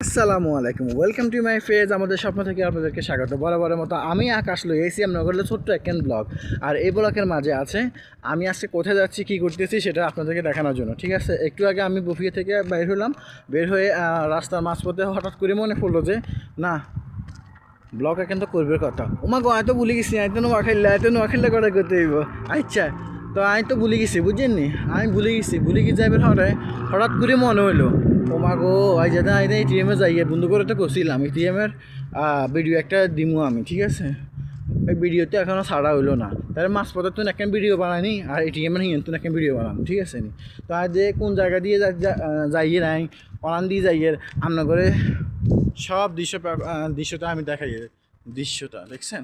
আসসালামু আলাইকুম, welcome to my phase. আমাদের স্বপ্ন থেকে আপনাদেরকে স্বাগত। বরাবরের মতো আমি আকাশ লই এসিএম নগরের ছোট্ট একখান ব্লগ। আর এই ব্লগের মাঝে আছে আমি আজকে কোথায় যাচ্ছি, কী করতেছি সেটা আপনাদেরকে দেখানোর জন্য। ঠিক আছে, একটু আগে আমি বুফিয়া থেকে বের হলাম। বের হয়ে রাস্তার মাঝপথে হঠাৎ করে মনে পড়লো যে না, ব্লগ এখন তো করবে কথা। ওমা গো, আমি তো ভুলে গেছি, আমি তো নোয়াখাইলে করে করতে হইব। আচ্ছা, তো আমি তো ভুলে গেছি, বুঝছেন নি, আমি ভুলে গিয়ে যাইবার হঠাৎ করে মনে হইলো ওমা গো, আই যাতে আই এটিএমে যাইয়ে বন্ধু করে তো করছিলাম এটিএমের ভিডিও একটা দিমু আমি। ঠিক আছে, ওই ভিডিওতে এখনও ছাড়া হইলো না। তাহলে মাঝপথে তো একটা ভিডিও বানাইনি, আর এটিএমের হিয়েন তো একটা ভিডিও বানাবো। ঠিক আছে নি, তো আজ যে কোন জায়গা দিয়ে যাইয়ে নাই অনান দিয়ে যাইয়ে রান্না করে সব দৃশ্যটা আমি দেখাই। দৃশ্যটা দেখছেন,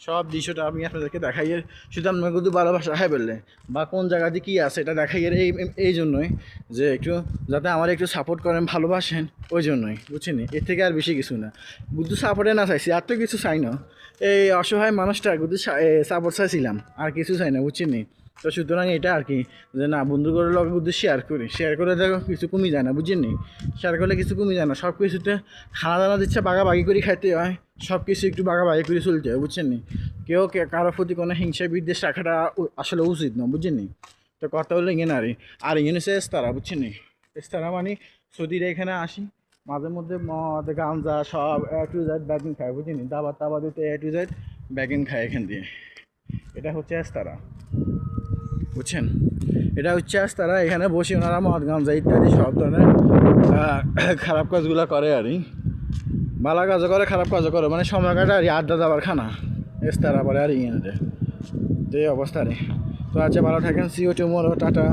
সব দৃশ্যটা আমি আপনাদেরকে দেখাই। শুধু আপনার কিন্তু ভালোবাসা হ্যাঁ বললে বা কোন জায়গাতে কী আছে এটা দেখাই এই জন্যই যে একটু যাতে আমার একটু সাপোর্ট করেন, ভালোবাসেন, ওই জন্যই, বুঝছেন। এর থেকে আর বেশি কিছু না। গুদ্দু সাপোর্টে না চাইছি, আর তো কিছু চাই না। এই অসহায় মানুষটা গুদ্দু সাপোর্ট চাইছিলাম, আর কিছু চাই না, বুঝছেন। তো সুতরাং এটা আর কি, যে না, বন্ধুগুলোর লগে কিন্তু শেয়ার করে দেখো কিছু কমই যায় না, বুঝছেন। শেয়ার করলে কিছু কমই যায় না, সব কিছুতে খানা দানা দিচ্ছে বাগাবাগি করে খাইতে হয়, সব কিছু একটু বাগাবাগি করে চলতে হয়, বুঝছেন। কেউ কারোর প্রতি কোনো হিংসা বিদ্বেষ রাখাটা আসলে উচিত না, বুঝছেন। তো কথা হলো ইয়ে না আর ইয়ে হচ্ছে এস্তারা, বুঝছেন। এস্তারা মানে সৌদিরা এখানে আসি, মাঝে মধ্যে মদ গাঞ্জা সব A to Z ব্যাগিং খায়, বুঝছেন। দাবার তাবা দিতে A to Z ব্যাগিং খায় এখান দিয়ে। এটা হচ্ছে এস্তারা, বুঝছেন। এটা হচ্ছে তারা এখানে বসে ওনারা মদ গাঞ্জা ইত্যাদি সব ধরনের খারাপ কাজগুলো করে আর কি। ভালো কাজও করে, খারাপ কাজও করে, মানে সময় কাটা আর আড্ডা যাবার খানা এস্তারা পরে আর ইয়ে তো এই অবস্থা রে। তো আচ্ছা, ভালো থাকেন, সিও টুমোরো, টাটা,